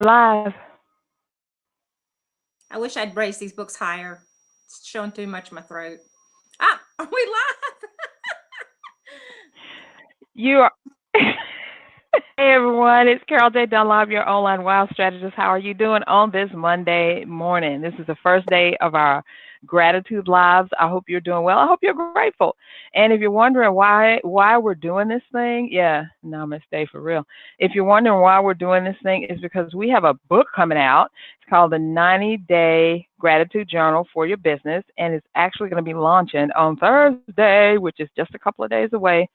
live? I wish I'd raised these books higher. It's showing too much of my throat. Ah, are we live? You are. Hey everyone, it's Carol J. Dunlop, your online wow strategist. How are you doing on this Monday morning? This is the first day of our gratitude lives. I hope you're doing well. I hope you're grateful. And if you're wondering why we're doing this thing, yeah, no, I'm gonna stay for real. If you're wondering why we're doing this thing, it's because we have a book coming out. It's called the 90-Day Gratitude Journal for Your Business, and it's actually going to be launching on Thursday, which is just a couple of days away.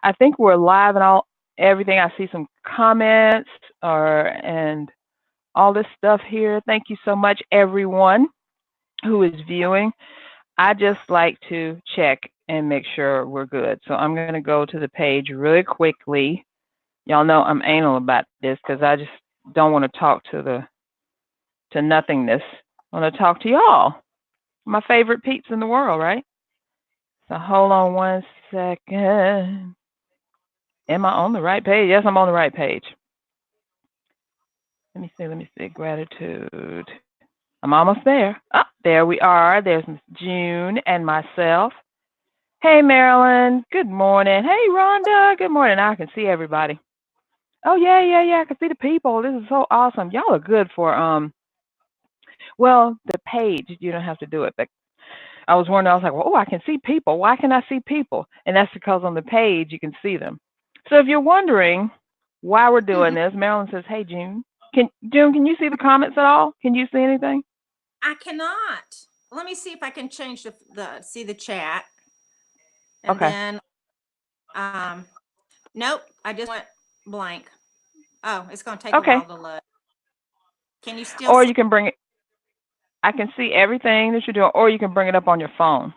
I think we're live and all everything. I see some comments and all this stuff here. Thank you so much, everyone who is viewing. I just like to check and make sure we're good. So I'm going to go to the page really quickly. Y'all know I'm anal about this because I just don't want to talk to nothingness. I want to talk to y'all, my favorite peeps in the world, right? So hold on one second. Am I on the right page? Yes, I'm on the right page. Let me see. Gratitude. I'm almost there. Oh, there we are. There's Miss June and myself. Hey, Marilyn. Good morning. Hey, Rhonda. Good morning. I can see everybody. Oh, yeah. I can see the people. This is so awesome. Y'all are good for, well, the page, you don't have to do it. But I was wondering, I was like, well, oh, I can see people. Why can I see people? And that's because on the page, you can see them. So if you're wondering why we're doing this, Marilyn says, hey, June, can you see the comments at all? Can you see anything? I cannot. Let me see if I can change the see the chat. And Okay. then nope, I just went blank. Oh, it's gonna take a Okay. while to load. Can you still Or see? you can bring it. I can see everything that you're doing, or you can bring it up on your phone.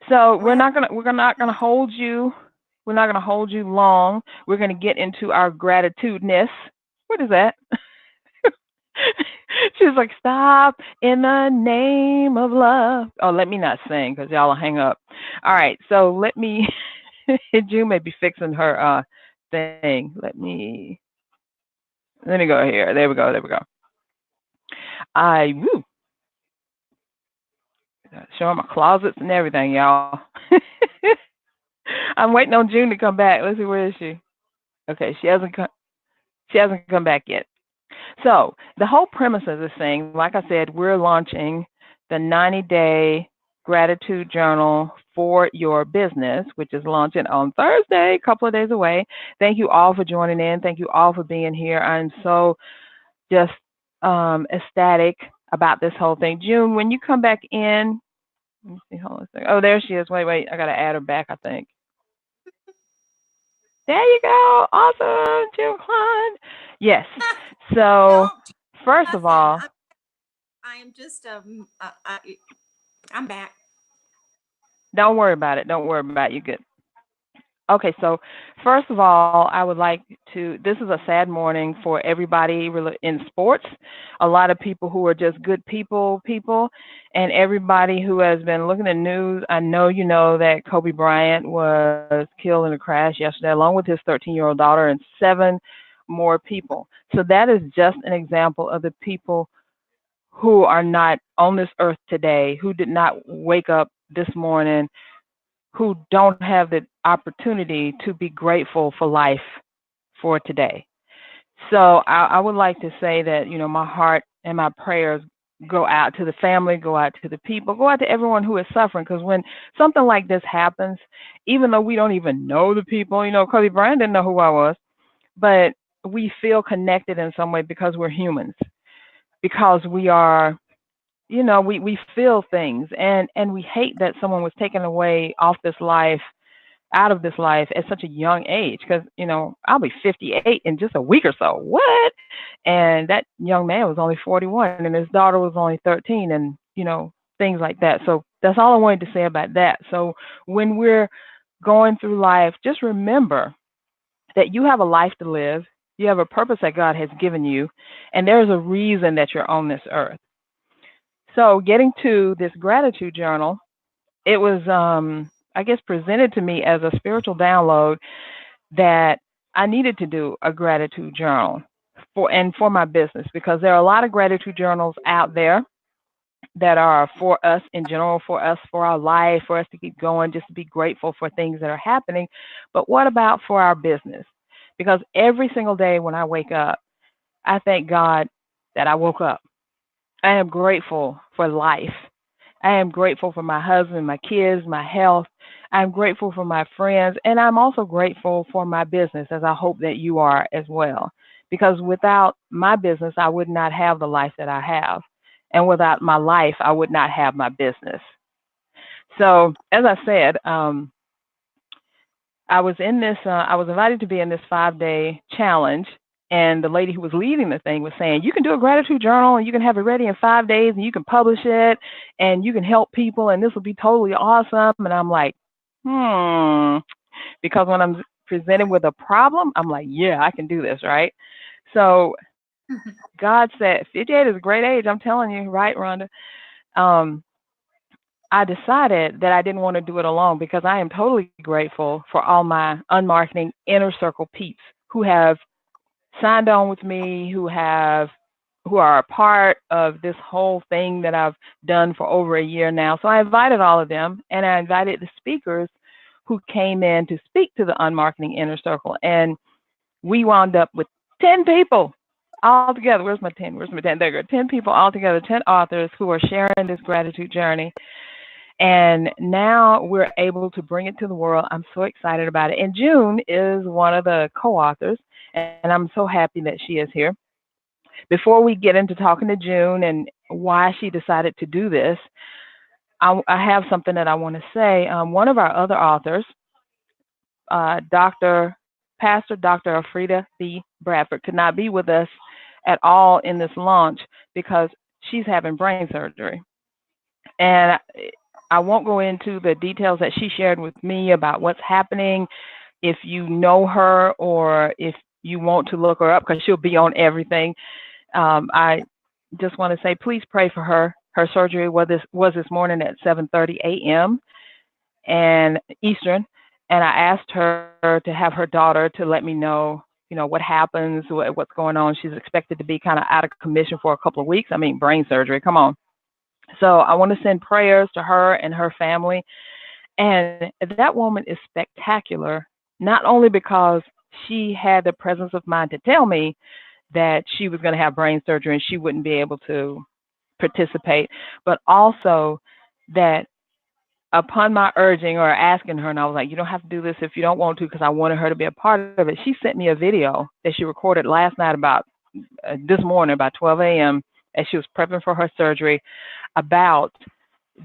So Well, we're not gonna hold you. We're not gonna hold you long. We're gonna get into our gratitudeness. What is that? She's like, stop in the name of love. Oh, let me not sing because y'all will hang up. All right, so let me. June may be fixing her thing. Let me go here. There we go. Woo, showing my closets and everything, y'all. I'm waiting on June to come back. Let's see, where is she? Okay, she hasn't come back yet. So the whole premise of this thing, like I said, we're launching the 90-day gratitude journal for your business, which is launching on Thursday, a couple of days away. Thank you all for joining in. Thank you all for being here. I'm so just ecstatic about this whole thing. June, when you come back in, let me see, hold on a second. Oh, there she is. Wait, I gotta add her back, I think. There you go. Awesome, June Klein. Yes. So don't do first of nothing. all, I am just I'm back. don't worry about it. Don't worry about it. You're good. Okay, so first of all, I would like to. This is a sad morning for everybody in sports. A lot of people who are just good people, and everybody who has been looking at news. I know you know that Kobe Bryant was killed in a crash yesterday, along with his 13-year-old daughter and seven more people. So that is just an example of the people who are not on this earth today, who did not wake up this morning, who don't have the opportunity to be grateful for life for today. So I would like to say that, my heart and my prayers go out to the family, go out to the people, go out to everyone who is suffering. Because when something like this happens, even though we don't even know the people, Kobe Bryant didn't know who I was, but we feel connected in some way because we're humans, because we are, we feel things, and we hate that someone was taken away off this life, out of this life at such a young age, because I'll be 58 in just a week or so. What? And that young man was only 41 and his daughter was only 13, and things like that. So that's all I wanted to say about that. So when we're going through life, just remember that you have a life to live, you have a purpose that God has given you, and there's a reason that you're on this earth. So getting to this gratitude journal, it was, I guess, presented to me as a spiritual download that I needed to do a gratitude journal for my business, because there are a lot of gratitude journals out there that are for us in general, for us, for our life, for us to keep going, just to be grateful for things that are happening. But what about for our business? Because every single day when I wake up, I thank God that I woke up. I am grateful for life. I am grateful for my husband, my kids, my health. I'm grateful for my friends, and I'm also grateful for my business, as I hope that you are as well. Because without my business, I would not have the life that I have. And without my life, I would not have my business. So, as I said, I was invited to be in this 5 day challenge. And the lady who was leading the thing was saying, you can do a gratitude journal and you can have it ready in 5 days and you can publish it and you can help people and this will be totally awesome. And I'm like, hmm. Because when I'm presented with a problem, I'm like, yeah, I can do this, right? So God said, 58 is a great age. I'm telling you, right, Rhonda? Um, I decided that I didn't want to do it alone because I am totally grateful for all my unmarketing inner circle peeps who have signed on with me, who are a part of this whole thing that I've done for over a year now. So I invited all of them, and I invited the speakers who came in to speak to the unmarketing inner circle, and we wound up with 10 people all together. Where's my 10? Where's my 10? There you go. 10 people all together, 10 authors who are sharing this gratitude journey. And now we're able to bring it to the world. I'm so excited about it. And June is one of the co-authors, and I'm so happy that she is here. Before we get into talking to June and why she decided to do this, I have something that I want to say. One of our other authors, Dr. Pastor Dr. Alfreda B. Bradford, could not be with us at all in this launch because she's having brain surgery. And I won't go into the details that she shared with me about what's happening. If you know her or if you want to look her up, because she'll be on everything, I just want to say, please pray for her. Her surgery was this morning at 7:30 a.m. and Eastern, and I asked her to have her daughter to let me know, what happens, what's going on. She's expected to be kind of out of commission for a couple of weeks. I mean, brain surgery. Come on. So I want to send prayers to her and her family. And that woman is spectacular, not only because she had the presence of mind to tell me that she was going to have brain surgery and she wouldn't be able to participate, but also that upon my urging or asking her, and I was like, you don't have to do this if you don't want to, because I wanted her to be a part of it. She sent me a video that she recorded last night about this morning, about 12 a.m., as she was prepping for her surgery, about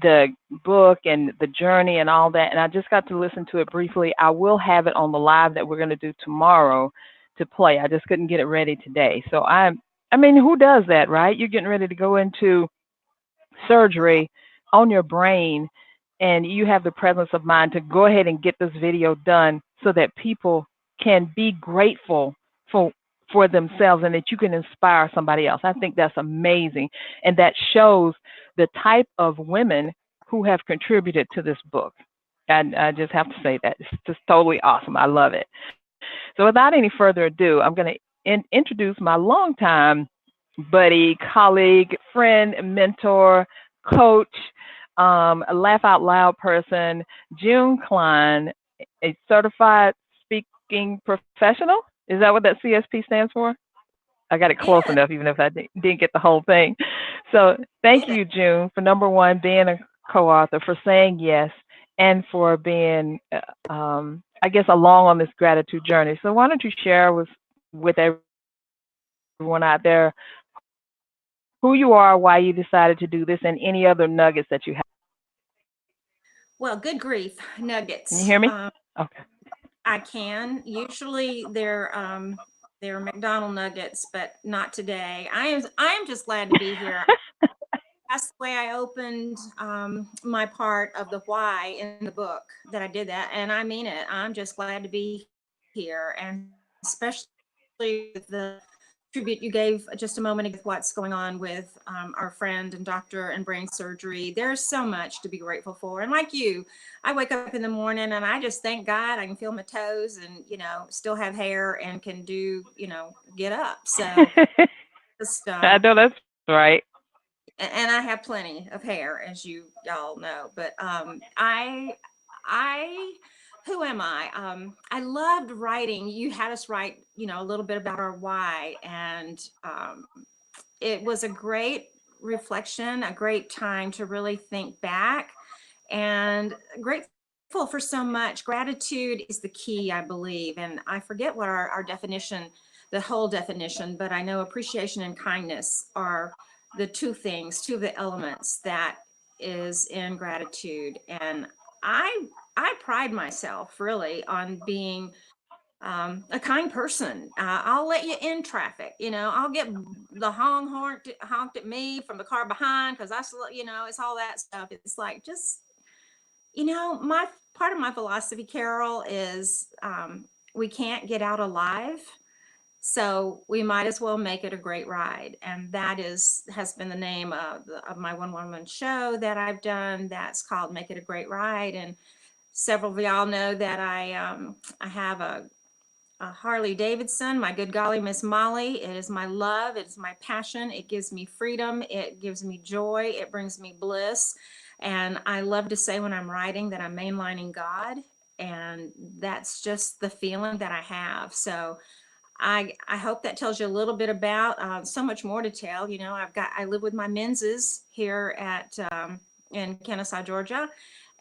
the book and the journey and all that. And I just got to listen to it briefly. I will have it on the live that we're going to do tomorrow to play. I just couldn't get it ready today. So I mean, who does that, right? You're getting ready to go into surgery on your brain, and you have the presence of mind to go ahead and get this video done so that people can be grateful for for themselves and that you can inspire somebody else. I think that's amazing. And that shows the type of women who have contributed to this book. And I just have to say that it's just totally awesome. I love it. So without any further ado, I'm going to introduce my longtime buddy, colleague, friend, mentor, coach, a laugh out loud person, June Cline, a certified speaking professional. Is that what that CSP stands for? I got it close Yeah, enough, even if I didn't get the whole thing. So thank yeah. you, June, for number one, being a co-author, for saying yes, and for being, I guess, along on this gratitude journey. So why don't you share with everyone out there who you are, why you decided to do this, and any other nuggets that you have. Well, good grief, Can you nuggets. hear me? Okay. I can. Usually they're McDonald nuggets, but not today. I am just glad to be here. That's the way I opened my part of the why in the book, that I did that, and I mean it. I'm just glad to be here, and especially with the tribute you gave just a moment ago, what's going on with our friend and doctor and brain surgery. There's so much to be grateful for. And like you, I wake up in the morning and I just thank God I can feel my toes and, still have hair and can do, get up. So just, I know that's right. and I have plenty of hair, as you y'all know. But I, who am I? I loved writing. You had us write, a little bit about our why, and it was a great reflection, a great time to really think back, and grateful for so much. Gratitude is the key, I believe, and I forget what our definition, the whole definition, but I know appreciation and kindness are the two of the elements that is in gratitude. And I I pride myself really on being a kind person. I'll let you in traffic. I'll get the honked at me from the car behind because it's all that stuff. It's like just my part of my philosophy, Carol, is we can't get out alive. So we might as well make it a great ride. And that has been the name of my one woman show that I've done. That's called Make It a Great Ride. And several of y'all know that I have a Harley Davidson, my good golly, Miss Molly. It is my love. It's my passion. It gives me freedom. It gives me joy. It brings me bliss. And I love to say when I'm writing that I'm mainlining God. And that's just the feeling that I have. So I hope that tells you a little bit about so much more to tell. I live with my menses here at in Kennesaw, Georgia,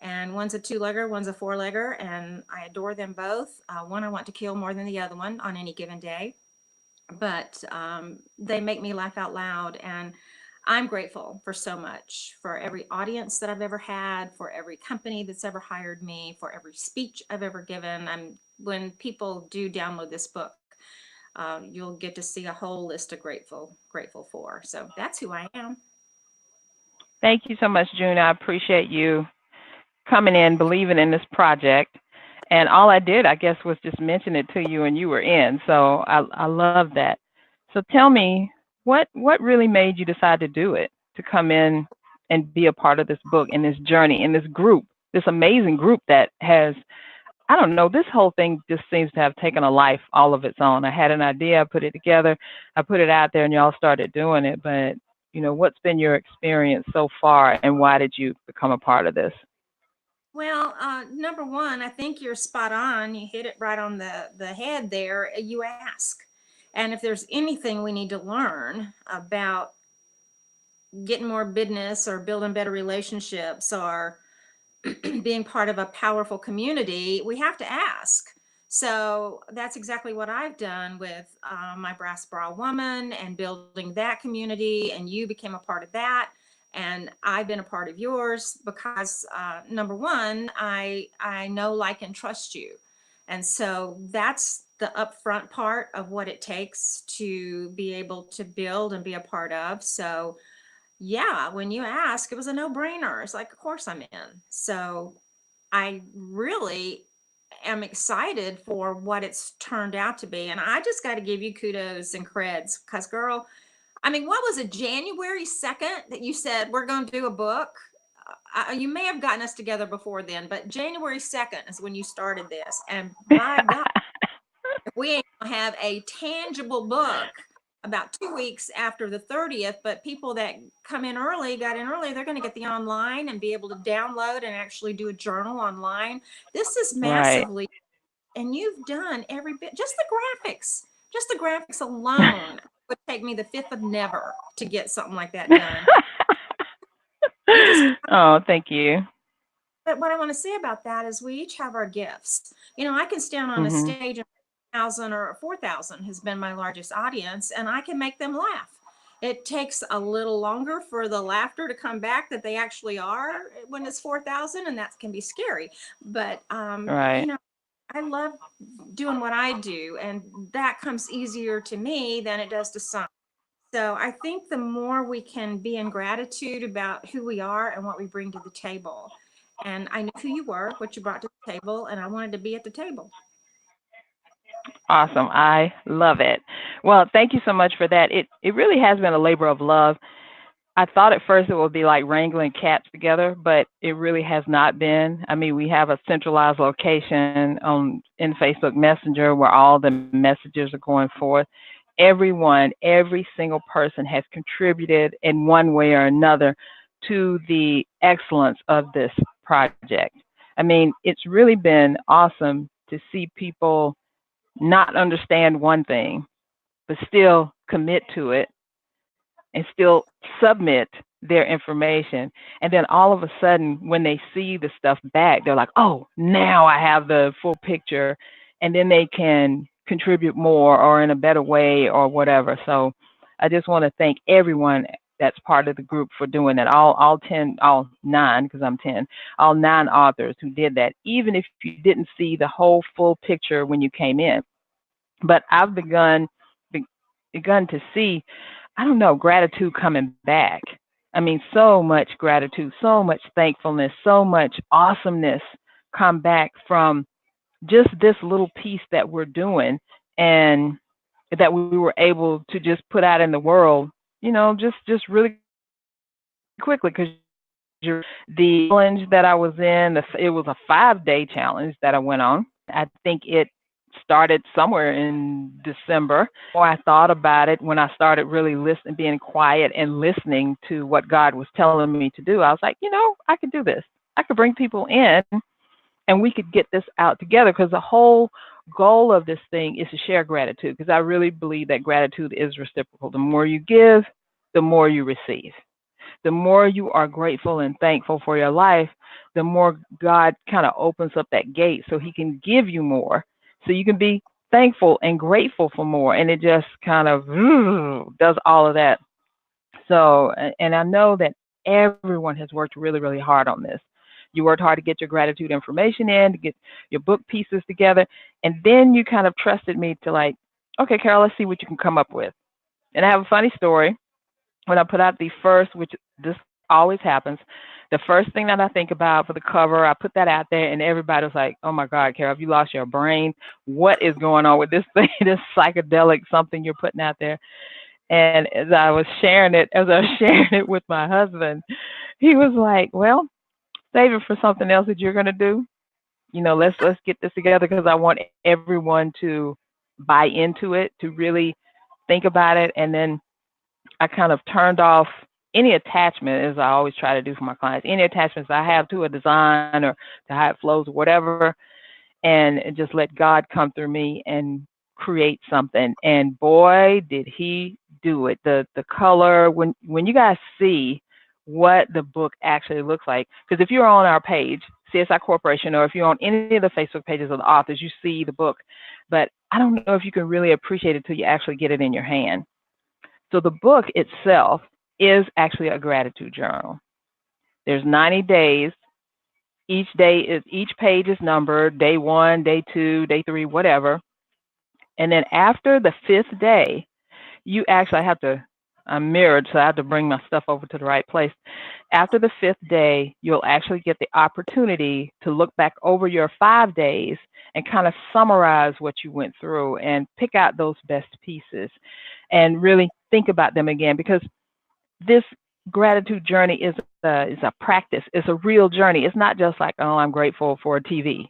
and one's a two-legger, one's a four-legger, and I adore them both. One I want to kill more than the other one on any given day, but they make me laugh out loud, and I'm grateful for so much, for every audience that I've ever had, for every company that's ever hired me, for every speech I've ever given. When people do download this book, you'll get to see a whole list of grateful for. So that's who I am. Thank you so much, June. I appreciate you coming in, believing in this project. And all I did, I guess, was just mention it to you and you were in. So I love that. So tell me, what really made you decide to do it, to come in and be a part of this book and this journey and this group, this amazing group that has, I don't know, this whole thing just seems to have taken a life all of its own. I had an idea, I put it together, I put it out there, and y'all started doing it. But, what's been your experience so far, and why did you become a part of this? Well, number one, I think you're spot on. You hit it right on the head there. You ask. And if there's anything we need to learn about getting more business or building better relationships or being part of a powerful community, we have to ask. So that's exactly what I've done with my Brass Bra Woman and building that community. And you became a part of that. And I've been a part of yours because number one, I know, like, and trust you. And so that's the upfront part of what it takes to be able to build and be a part of. So yeah, when you ask, it was a no-brainer. It's like, of course I'm in. So I really am excited for what it's turned out to be. And I just got to give you kudos and creds because, girl, I mean, what was it, January 2nd that you said we're going to do a book? You may have gotten us together before then, but January 2nd is when you started this. And by God, we ain't gonna have a tangible book about 2 weeks after the 30th, but people that got in early, they're going to get the online and be able to download and actually do a journal online. This is Right. massively, and you've done every bit, just the graphics alone would take me the fifth of never to get something like that done. You just, Oh, thank you. but what I want to say about that is we each have our gifts. I can stand on a Mhm. stage and 1,000 or 4,000 has been my largest audience, and I can make them laugh. It takes a little longer for the laughter to come back that they actually are when it's 4,000, and that can be scary. But Right. I love doing what I do, and that comes easier to me than it does to some. So I think the more we can be in gratitude about who we are and what we bring to the table. And I knew who you were, what you brought to the table, and I wanted to be at the table. Awesome. I love it. Well, thank you so much for that. It really has been a labor of love. I thought at first it would be like wrangling cats together, but it really has not been. I mean, we have a centralized location on in Facebook Messenger where all the messages are going forth. Everyone, every single person has contributed in one way or another to the excellence of this project. I mean, it's really been awesome to see people not understand one thing, but still commit to it and still submit their information. And then all of a sudden, when they see the stuff back, they're like, oh, now I have the full picture. And then they can contribute more or in a better way or whatever. So I just want to thank everyone that's part of the group for doing that. All 10, all nine, because I'm 10, all nine authors who did that, even if you didn't see the whole full picture when you came in. But I've begun to see, I don't know, gratitude coming back. I mean, so much gratitude, so much thankfulness, so much awesomeness come back from just this little piece that we're doing and that we were able to just put out in the world, just really quickly because the challenge that I was in, it was a 5-day challenge that I went on. I think it started somewhere in December. More I thought about it, when I started really listening, being quiet and listening to what God was telling me to do, I was like, I could do this. I could bring people in and we could get this out together because the whole goal of this thing is to share gratitude because I really believe that gratitude is reciprocal. The more you give, the more you receive. The more you are grateful and thankful for your life, the more God kind of opens up that gate so he can give you more. So you can be thankful and grateful for more. And it just kind of does all of that. So, and I know that everyone has worked really, really hard on this. You worked hard to get your gratitude information in, to get your book pieces together. And then you kind of trusted me to like, okay, Carol, let's see what you can come up with. And I have a funny story when I put out the first, which this always happens, the first thing that I think about for the cover, I put that out there, and everybody was like, "Oh my God, Carol, have you lost your brain? What is going on with this thing? This psychedelic something you're putting out there?" And as I was sharing it with my husband, he was like, "Well, save it for something else that you're gonna do. Let's get this together because I want everyone to buy into it, to really think about it, and then I kind of turned off any attachment, as I always try to do for my clients, any attachments I have to a design or to how it flows or whatever, and just let God come through me and create something. And boy, did he do it. The color, when you guys see what the book actually looks like, because if you're on our page, CSI Corporation, or if you're on any of the Facebook pages of the authors, you see the book. But I don't know if you can really appreciate it till you actually get it in your hand. So the book itself is actually a gratitude journal. There's 90 days. Each page is numbered, day 1, day 2, day 3, whatever. And then after the 5th day, you actually have to, I'm mirrored, so I have to bring my stuff over to the right place. After the 5th day, you'll actually get the opportunity to look back over your 5 days and kind of summarize what you went through and pick out those best pieces and really think about them again because this gratitude journey is a practice. It's a real journey. It's not just like, oh, I'm grateful for a TV.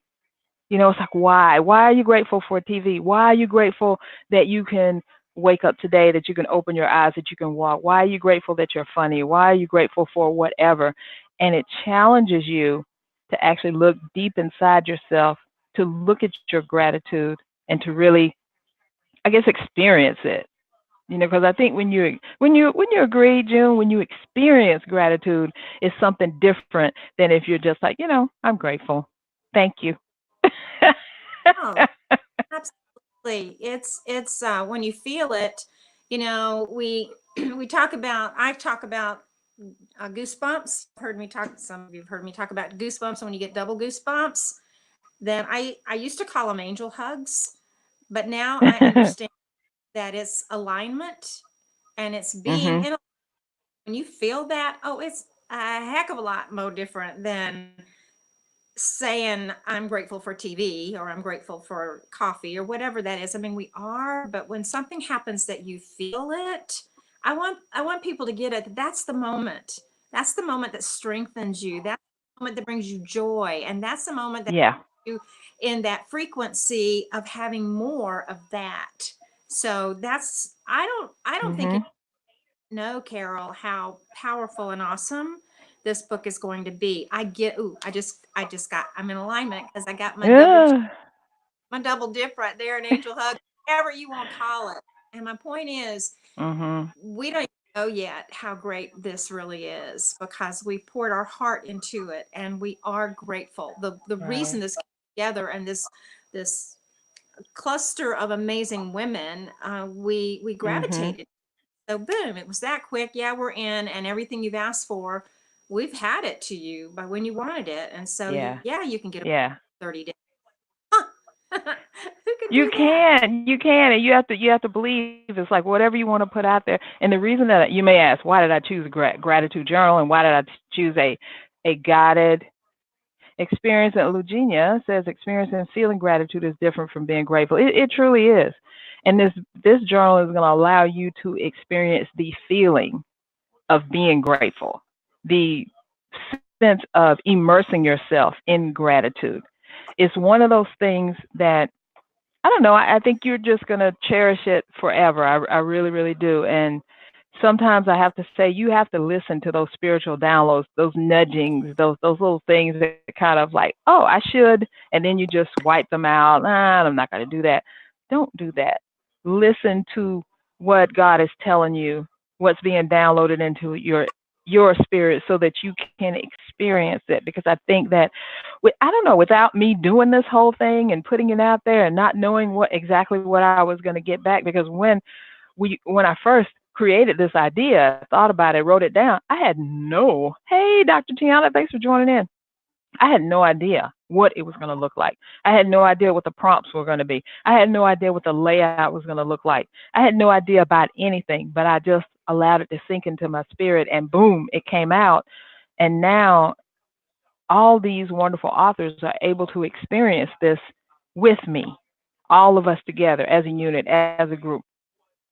It's like, why? Why are you grateful for TV? Why are you grateful that you can wake up today, that you can open your eyes, that you can walk? Why are you grateful that you're funny? Why are you grateful for whatever? And it challenges you to actually look deep inside yourself, to look at your gratitude and to really, I guess, experience it. Because I think when you agree, June, when you experience gratitude, it's something different than if you're just like, I'm grateful. Thank you. Oh, absolutely. It's when you feel it, we we talk about I talk about goosebumps. Heard me talk. Some of you have heard me talk about goosebumps. When you get double goosebumps, then I used to call them angel hugs, but now I understand that it's alignment and it's being Mhm. in. When you feel that, oh, it's a heck of a lot more different than saying I'm grateful for TV or I'm grateful for coffee or whatever that is. I mean, we are, but when something happens that you feel it, I want people to get it. That's the moment. That's the moment that strengthens you. That's the moment that brings you joy. And that's the moment that Yeah. you in that frequency of having more of that. So that's I don't think you Mhm. know, Carol, how powerful and awesome this book is going to be. I just got I'm in alignment because I got Yeah. my double dip right there, an angel hug, whatever you want to call it. And my point is, Mhm. we don't know yet how great this really is because we poured our heart into it and we are grateful. The reason Right. this came together and this cluster of amazing women, we Mhm. gravitated. So boom, it was that quick. Yeah, we're in, and everything you've asked for, we've had it to you by when you wanted it. And so Yeah. yeah, you can get it Yeah. 30 days. Huh. Who can You do that? can, you can, and you have to believe. It's like whatever you want to put out there. And the reason that you may ask, why did I choose a gratitude journal, and why did I choose a guided experience? And Eugenia says, experiencing and feeling gratitude is different from being grateful. It truly is. And this journal is going to allow you to experience the feeling of being grateful, the sense of immersing yourself in gratitude. It's one of those things that I don't know. I think you're just gonna cherish it forever. I really, really do. And sometimes I have to say you have to listen to those spiritual downloads, those nudgings, those little things that kind of like, oh, I should, and then you just wipe them out. Nah, I'm not gonna do that. Don't do that. Listen to what God is telling you, what's being downloaded into your spirit, so that you can experience it. Because I think that I don't know, without me doing this whole thing and putting it out there and not knowing what I was going to get back, because when I first created this idea, thought about it, wrote it down, I had no, hey, Dr. Tiana, thanks for joining in. I had no idea what it was going to look like. I had no idea what the prompts were going to be. I had no idea what the layout was going to look like. I had no idea about anything, but I just allowed it to sink into my spirit, and boom, it came out. And now all these wonderful authors are able to experience this with me, all of us together as a unit, as a group.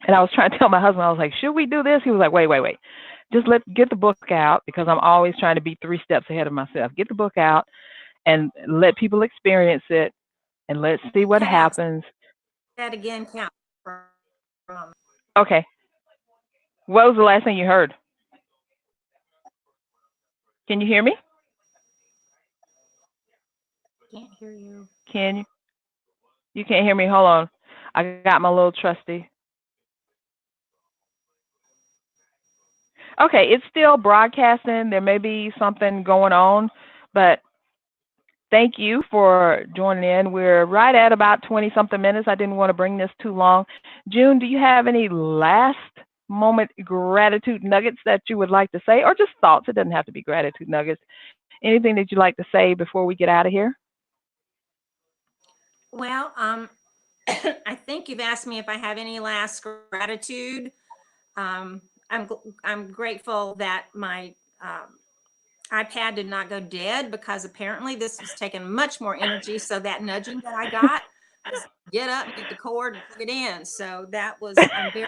And I was trying to tell my husband, I was like, should we do this? He was like, wait, wait, wait. Just get the book out, because I'm always trying to be 3 steps ahead of myself. Get the book out and let people experience it, and let's see You what cut out happens. that again count from Okay. What was the last thing you heard? Can you hear me? can't hear you. Can you? You can't hear me? Hold on. I got my little trusty. Okay, it's still broadcasting. There may be something going on, but thank you for joining in. We're right at about 20 something minutes. I didn't want to bring this too long. June, do you have any last moment gratitude nuggets that you would like to say, or just thoughts? It doesn't have to be gratitude nuggets. Anything that you'd like to say before we get out of here? Well, I think you've asked me if I have any last gratitude. Um, I'm grateful that my iPad did not go dead because apparently this was taking much more energy. So that nudging that I got was get up, get the cord, and plug it in. So that was I'm very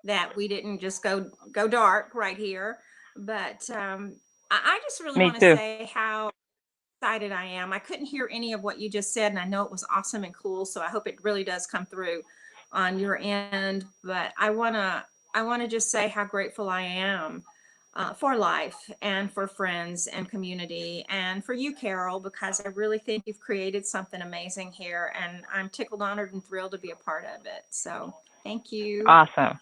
that we didn't just go dark right here. But I just really Me want to too. say how excited I am. I couldn't hear any of what you just said, and I know it was awesome and cool. So I hope it really does come through on your end. But I wanna just say how grateful I am for life and for friends and community and for you, Carol, because I really think you've created something amazing here, and I'm tickled, honored, and thrilled to be a part of it. So thank you. Awesome.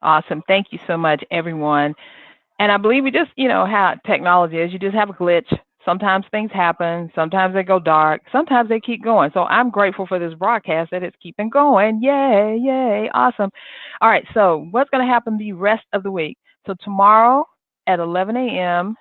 Awesome. Thank you so much, everyone. And I believe you just, how technology is. You just have a glitch. Sometimes things happen. Sometimes they go dark. Sometimes they keep going. So I'm grateful for this broadcast that it's keeping going. Yay, yay. Awesome. All right. So what's going to happen the rest of the week? So tomorrow at 11 a.m.,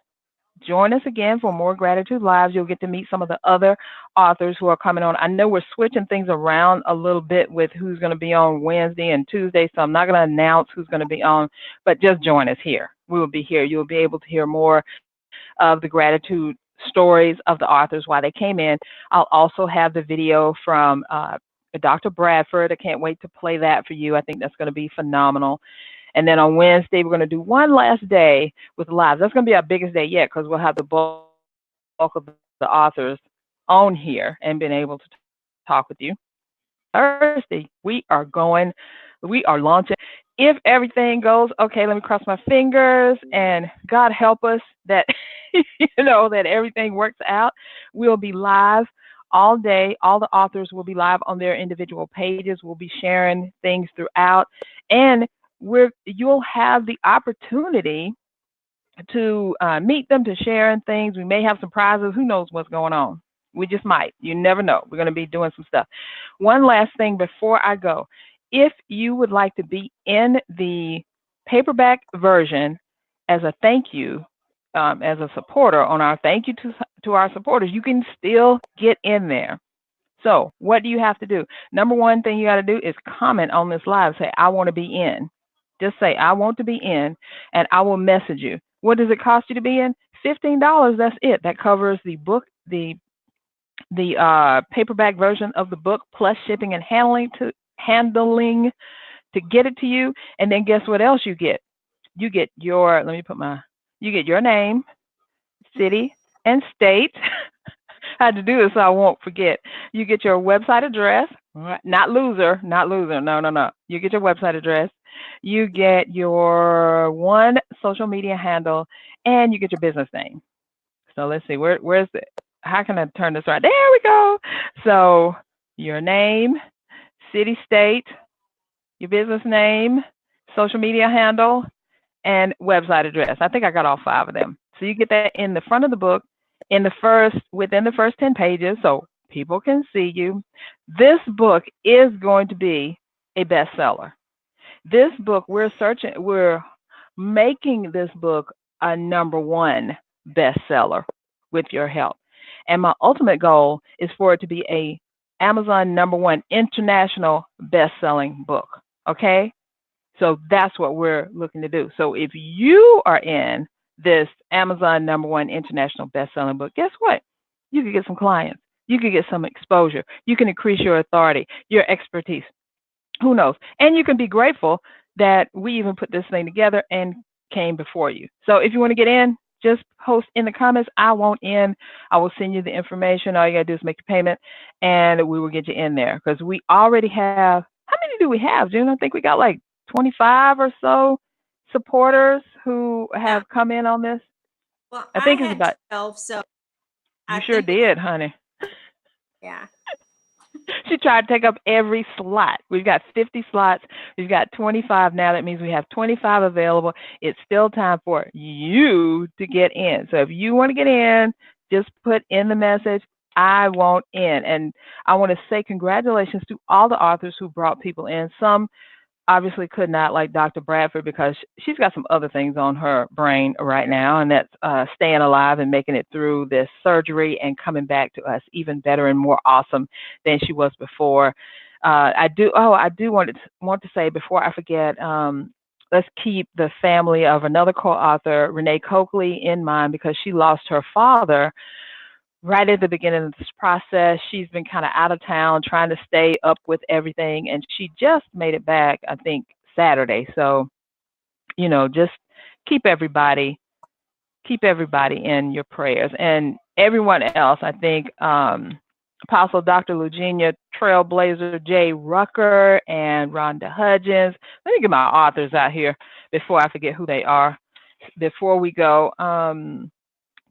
join us again for more Gratitude Lives. You'll get to meet some of the other authors who are coming on. I know we're switching things around a little bit with who's going to be on Wednesday and Tuesday, so I'm not going to announce who's going to be on, but just join us here. We will be here. You'll be able to hear more of the gratitude stories of the authors why they came in. I'll also have the video from Dr. Bradford. I can't wait to play that for you. I think that's going to be phenomenal. And then on Wednesday, we're going to do one last day with lives. That's going to be our biggest day yet because we'll have the bulk of the authors on here and been able to talk with you. Thursday, we are launching. If everything goes okay, let me cross my fingers and God help us that that everything works out. We'll be live all day. All the authors will be live on their individual pages. We'll be sharing things throughout, and you'll have the opportunity to meet them, to share things. We may have some prizes. Who knows what's going on? We just might. You never know. We're going to be doing some stuff. One last thing before I go. If you would like to be in the paperback version as a thank you, as a supporter on our thank you to our supporters, you can still get in there. So what do you have to do? Number one thing you got to do is comment on this live. Say, I want to be in. Just say, I want to be in, and I will message you. What does it cost you to be in? $15. That's it. That covers the book, the paperback version of the book, plus shipping and handling to get it to you. And then guess what else you get? You get your you get your name, city, and state. I had to do this so I won't forget. You get your website address, not loser. No. You get your website address. You get your one social media handle, and you get your business name. So let's see, where's the, how can I turn this right? There we go. So your name, city, state, your business name, social media handle, and website address. I think I got all 5 of them. So you get that in the front of the book, within the first 10 pages, so people can see you. This book is going to be a bestseller. This book, we're making this book a #1 bestseller with your help. And my ultimate goal is for it to be a Amazon #1 international best-selling book. Okay? So that's what we're looking to do. So if you are in this Amazon #1 international best-selling book, guess what? You could get some clients. You could get some exposure. You can increase your authority, your expertise. Who knows? And you can be grateful that we even put this thing together and came before you. So if you want to get in, just post in the comments, I want in. I will send you the information. All you got to do is make your payment, and we will get you in there. Because we already have, how many do we have, June? I think we got like 25 or so supporters who Yeah. have come in on this. Well, I I think it's had about, 12, so you I sure think we did, honey. yeah. She tried to take up every slot. We've got 50 slots. We've got 25 now. That means we have 25 available. It's still time for you to get in. So if you want to get in, just put in the message, I want in. And I want to say congratulations to all the authors who brought people in. Some obviously could not, like Dr. Bradford, because she's got some other things on her brain right now, and that's staying alive and making it through this surgery and coming back to us even better and more awesome than she was before. I do want to say before I forget, let's keep the family of another co-author, Renee Coakley, in mind because she lost her father right at the beginning of this process. She's been kind of out of town trying to stay up with everything, and she just made it back, I think, Saturday. So, just keep everybody in your prayers. And everyone else, I think, Apostle Dr. Lugenia Trailblazer J. Rucker and Rhonda Hudgens. Let me get my authors out here before I forget who they are. Before we go,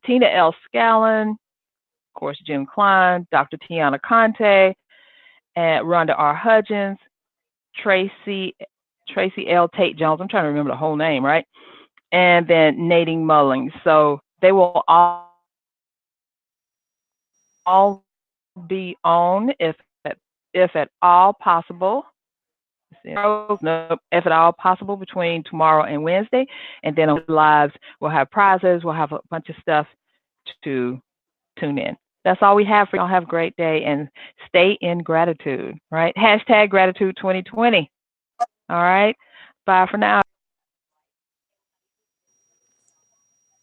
Tina L. Scallon, of course, Jim Cline, Dr. Tiana Conte, and Rhonda R. Hudgens, Tracy L. Tate Jones. I'm trying to remember the whole name, right? And then Nadine Mullings. So they will all be on if at all possible. Nope, if at all possible between tomorrow and Wednesday. And then on lives, we'll have prizes. We'll have a bunch of stuff to tune in. That's all we have for y'all. Have a great day and stay in gratitude, right? #gratitude 2020. All right. Bye for now.